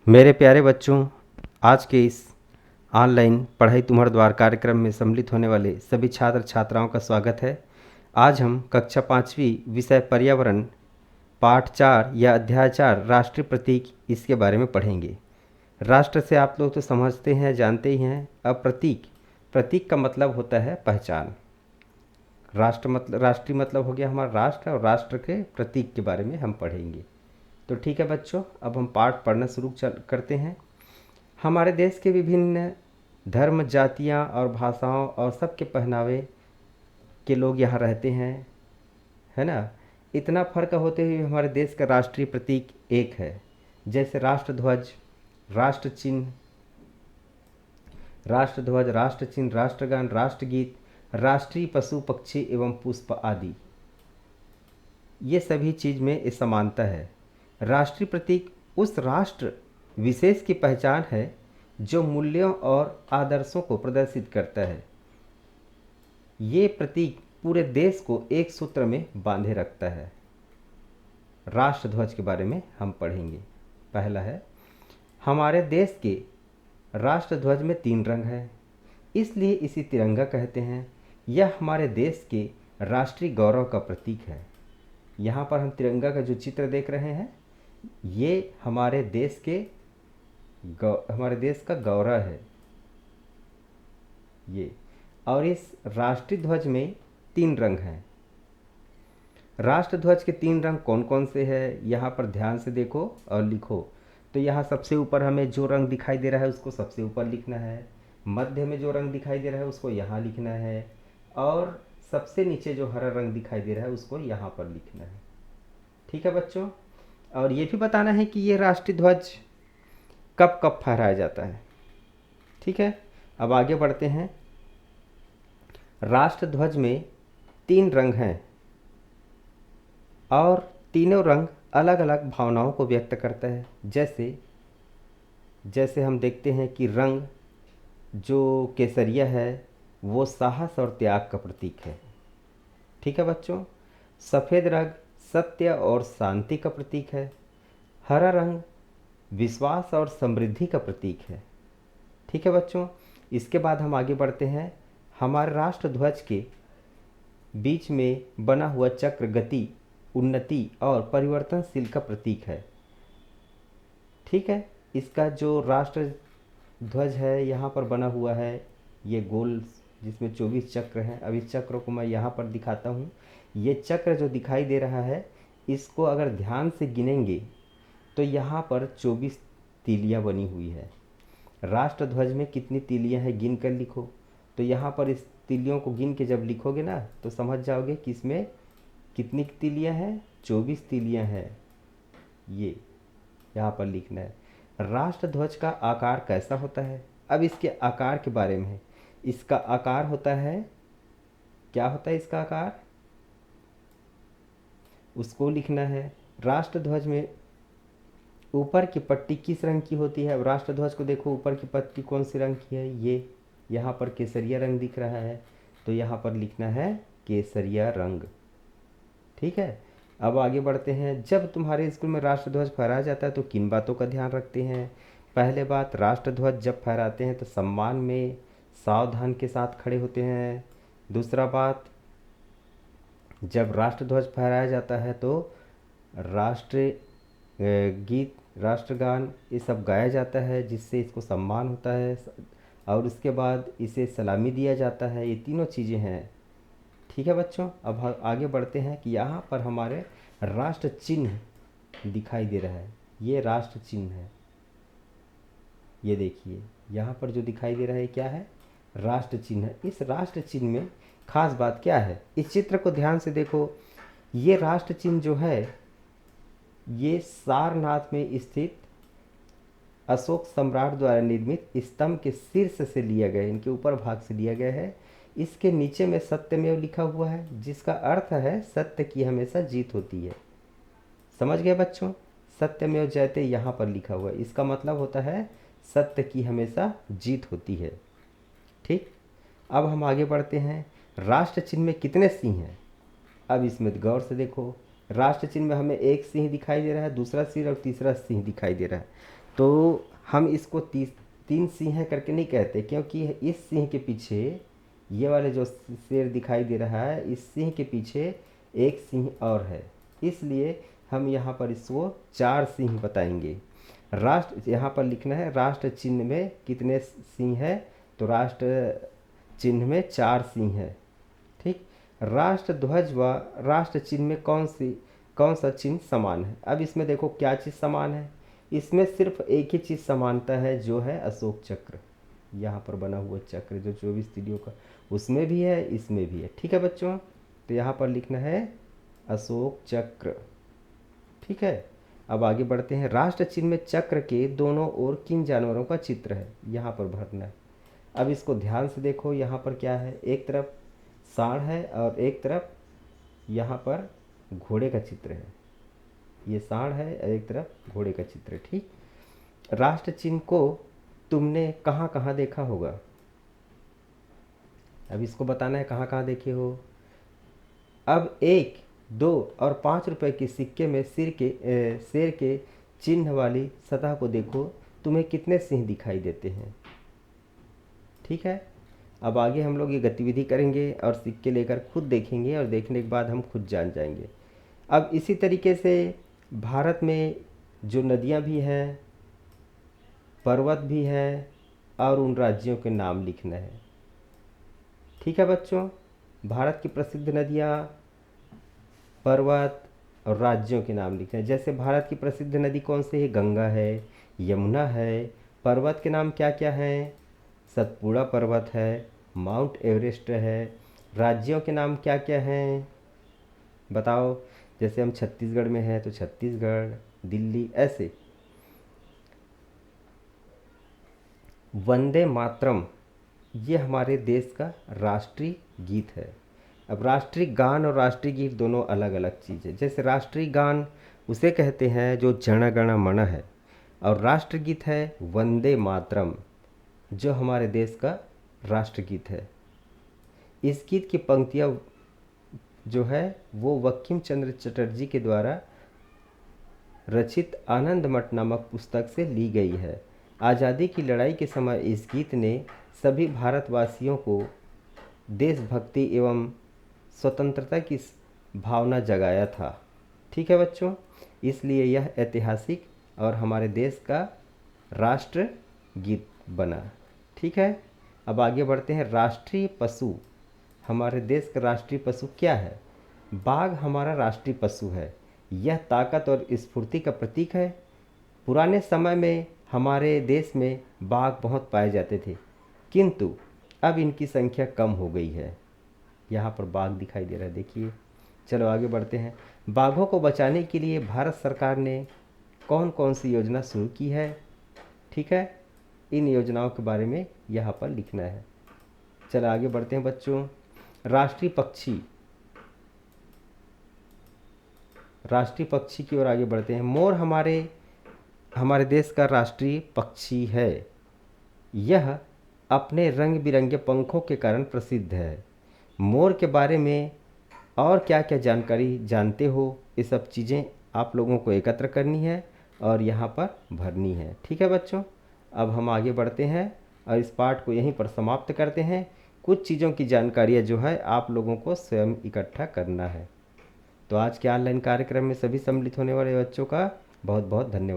मेरे प्यारे बच्चों, आज के इस ऑनलाइन पढ़ाई तुम्हारे द्वार कार्यक्रम में सम्मिलित होने वाले सभी छात्र छात्राओं का स्वागत है। आज हम कक्षा 5वीं विषय पर्यावरण पाठ 4 या अध्याय 4 राष्ट्रीय प्रतीक इसके बारे में पढ़ेंगे। राष्ट्र से आप लोग तो समझते हैं, जानते ही हैं। अब प्रतीक का मतलब होता है पहचान। राष्ट्रीय मतलब हो गया हमारा राष्ट्र, और राष्ट्र के प्रतीक के बारे में हम पढ़ेंगे। तो ठीक है बच्चों, अब हम पाठ पढ़ना शुरू करते हैं। हमारे देश के विभिन्न धर्म, जातियाँ और भाषाओं और सबके पहनावे के लोग यहाँ रहते हैं, है ना। इतना फर्क होते हुए हमारे देश का राष्ट्रीय प्रतीक एक है। जैसे राष्ट्रध्वज, राष्ट्र चिन्ह, राष्ट्रगान, राष्ट्रगीत, राष्ट्रीय पशु पक्षी एवं पुष्प आदि, ये सभी चीज़ में समानता है। राष्ट्रीय प्रतीक उस राष्ट्र विशेष की पहचान है जो मूल्यों और आदर्शों को प्रदर्शित करता है। ये प्रतीक पूरे देश को एक सूत्र में बांधे रखता है। राष्ट्रध्वज के बारे में हम पढ़ेंगे। पहला है, हमारे देश के राष्ट्रध्वज में 3 रंग हैं, इसलिए इसे तिरंगा कहते हैं। यह हमारे देश के राष्ट्रीय गौरव का प्रतीक है। यहाँ पर हम तिरंगा का जो चित्र देख रहे हैं, ये हमारे देश का गौरव है ये। और इस राष्ट्रीय ध्वज में 3 रंग हैं। राष्ट्रध्वज के 3 रंग कौन कौन से हैं, यहाँ पर ध्यान से देखो और लिखो। तो यहाँ सबसे ऊपर हमें जो रंग दिखाई दे रहा है उसको सबसे ऊपर लिखना है। मध्य में जो रंग दिखाई दे रहा है उसको यहाँ लिखना है, और सबसे नीचे जो हरा रंग दिखाई दे रहा है उसको यहाँ पर लिखना है। ठीक है बच्चों, और ये भी बताना है कि ये राष्ट्रीय ध्वज कब कब फहराया जाता है। ठीक है, अब आगे बढ़ते हैं। राष्ट्रध्वज में 3 रंग हैं, और तीनों रंग अलग अलग भावनाओं को व्यक्त करता है। जैसे हम देखते हैं कि रंग जो केसरिया है वो साहस और त्याग का प्रतीक है। ठीक है बच्चों। सफ़ेद रंग सत्य और शांति का प्रतीक है। हरा रंग विश्वास और समृद्धि का प्रतीक है। ठीक है बच्चों, इसके बाद हम आगे बढ़ते हैं। हमारे राष्ट्र ध्वज के बीच में बना हुआ चक्र गति, उन्नति और परिवर्तनशील का प्रतीक है। ठीक है, इसका जो राष्ट्र ध्वज है यहाँ पर बना हुआ है, ये गोल जिसमें 24 चक्र हैं। अब इस चक्र को मैं यहाँ पर दिखाता हूँ। ये चक्र जो दिखाई दे रहा है, इसको अगर ध्यान से गिनेंगे तो यहाँ पर 24 तीलियाँ बनी हुई है। राष्ट्र ध्वज में कितनी तीलियाँ हैं गिन कर लिखो। तो यहाँ पर इस तीलियों को गिन के जब लिखोगे ना तो समझ जाओगे कि इसमें कितनी तीलियाँ हैं। 24 तीलियाँ हैं, ये यहाँ पर लिखना है। राष्ट्र ध्वज का आकार कैसा होता है, अब इसके आकार के बारे में है। इसका आकार होता है, क्या होता है इसका आकार, उसको लिखना है। राष्ट्र ध्वज में ऊपर की पट्टी किस रंग की होती है। अब राष्ट्र ध्वज को देखो, ऊपर की पट्टी कौन सी रंग की है, ये यहाँ पर केसरिया रंग दिख रहा है, तो यहाँ पर लिखना है केसरिया रंग। ठीक है, अब आगे बढ़ते हैं। जब तुम्हारे स्कूल में राष्ट्र ध्वज फहराया जाता है तो किन बातों का ध्यान रखते हैं। पहले बात, राष्ट्र ध्वज जब फहराते हैं तो सम्मान में सावधान के साथ खड़े होते हैं। दूसरा बात, जब राष्ट्र ध्वज फहराया जाता है तो राष्ट्र गीत, राष्ट्रगान, ये सब गाया जाता है जिससे इसको सम्मान होता है, और उसके बाद इसे सलामी दिया जाता है। ये तीनों चीज़ें हैं। ठीक है बच्चों, अब आगे बढ़ते हैं कि यहाँ पर हमारे राष्ट्र चिन्ह दिखाई दे रहा है। ये राष्ट्र चिन्ह है, ये देखिए यहाँ पर जो दिखाई दे रहा है क्या है, राष्ट्र चिन्ह। इस राष्ट्र चिन्ह में खास बात क्या है, इस चित्र को ध्यान से देखो। ये राष्ट्र चिन्ह जो है ये सारनाथ में स्थित अशोक सम्राट द्वारा निर्मित स्तंभ के शीर्ष से लिया गया है, इनके ऊपर भाग से लिया गया है। इसके नीचे में सत्यमेव लिखा हुआ है, जिसका अर्थ है सत्य की हमेशा जीत होती है। समझ गए बच्चों, सत्यमेव जयते यहाँ पर लिखा हुआ है, इसका मतलब होता है सत्य की हमेशा जीत होती है। ठीक, अब हम आगे बढ़ते हैं। राष्ट्र चिन्ह में कितने सिंह हैं, अब इसमें गौर से देखो। राष्ट्र चिन्ह में हमें एक सिंह दिखाई दे रहा है, दूसरा सिंह और तीसरा सिंह दिखाई दे रहा है। तो हम इसको तीन सिंह करके नहीं कहते, क्योंकि इस सिंह के पीछे, ये वाले जो शेर दिखाई दे रहा है, इस सिंह के पीछे एक सिंह और है, इसलिए हम यहाँ पर इसको 4 सिंह बताएंगे। राष्ट्र यहाँ पर लिखना है राष्ट्र चिन्ह में कितने सिंह है, तो राष्ट्र चिन्ह में 4 सिंह है। ठीक। राष्ट्र ध्वज व राष्ट्र चिन्ह में कौन सा चिन्ह समान है। अब इसमें देखो क्या चीज़ समान है, इसमें सिर्फ एक ही चीज़ समानता है, जो है अशोक चक्र। यहाँ पर बना हुआ चक्र जो 24 तिथियों का, उसमें भी है, इसमें भी है। ठीक है बच्चों, तो यहाँ पर लिखना है अशोक चक्र। ठीक है, अब आगे बढ़ते हैं। राष्ट्र चिन्ह में चक्र के दोनों ओर किन जानवरों का चित्र है, यहाँ पर भरना है। अब इसको ध्यान से देखो, यहाँ पर क्या है, एक तरफ सांड है और एक तरफ यहाँ पर घोड़े का चित्र है। ये सांड है और एक तरफ घोड़े का चित्र है। ठीक। राष्ट्र चिन्ह को तुमने कहाँ कहाँ देखा होगा, अब इसको बताना है कहाँ कहाँ देखे हो। अब 1, 2 और 5 रुपए के सिक्के में शेर के चिन्ह वाली सतह को देखो, तुम्हें कितने सिंह दिखाई देते हैं। ठीक है, अब आगे हम लोग ये गतिविधि करेंगे और सिक्के लेकर खुद देखेंगे, और देखने के बाद हम खुद जान जाएंगे। अब इसी तरीके से भारत में जो नदियाँ भी हैं, पर्वत भी हैं, और उन राज्यों के नाम लिखना है। ठीक है बच्चों, भारत की प्रसिद्ध नदियाँ, पर्वत और राज्यों के नाम लिखना है। जैसे भारत की प्रसिद्ध नदी कौन सी है, गंगा है, यमुना है। पर्वत के नाम क्या क्या हैं, सतपुड़ा पर्वत है, माउंट एवरेस्ट है। राज्यों के नाम क्या क्या हैं बताओ, जैसे हम छत्तीसगढ़ में हैं तो छत्तीसगढ़, दिल्ली, ऐसे। वंदे मातरम ये हमारे देश का राष्ट्रीय गीत है। अब राष्ट्रीय गान और राष्ट्रीय गीत दोनों अलग अलग चीज़ है। जैसे राष्ट्रीय गान उसे कहते हैं जो जन गण मन है, और राष्ट्रगीत है वंदे मातरम, जो हमारे देश का राष्ट्रगीत है। इस गीत की पंक्तियाँ जो है वो बंकिम चंद्र चटर्जी के द्वारा रचित आनंद मठ नामक पुस्तक से ली गई है। आज़ादी की लड़ाई के समय इस गीत ने सभी भारतवासियों को देशभक्ति एवं स्वतंत्रता की भावना जगाया था। ठीक है बच्चों, इसलिए यह ऐतिहासिक और हमारे देश का राष्ट्र गीत बना। ठीक है, अब आगे बढ़ते हैं। राष्ट्रीय पशु, हमारे देश का राष्ट्रीय पशु क्या है। बाघ हमारा राष्ट्रीय पशु है। यह ताकत और स्फूर्ति का प्रतीक है। पुराने समय में हमारे देश में बाघ बहुत पाए जाते थे, किंतु अब इनकी संख्या कम हो गई है। यहाँ पर बाघ दिखाई दे रहा है, देखिए। चलो आगे बढ़ते हैं। बाघों को बचाने के लिए भारत सरकार ने कौन कौन सी योजना शुरू की है। ठीक है, इन योजनाओं के बारे में यहाँ पर लिखना है। चलो आगे बढ़ते हैं बच्चों। राष्ट्रीय पक्षी, राष्ट्रीय पक्षी की ओर आगे बढ़ते हैं। मोर हमारे देश का राष्ट्रीय पक्षी है। यह अपने रंग बिरंगे पंखों के कारण प्रसिद्ध है। मोर के बारे में और क्या क्या जानकारी जानते हो, ये सब चीज़ें आप लोगों को एकत्र करनी है और यहाँ पर भरनी है। ठीक है बच्चों, अब हम आगे बढ़ते हैं और इस पाठ को यहीं पर समाप्त करते हैं। कुछ चीज़ों की जानकारियाँ जो है आप लोगों को स्वयं इकट्ठा करना है। तो आज के ऑनलाइन कार्यक्रम में सभी सम्मिलित होने वाले बच्चों का बहुत बहुत धन्यवाद।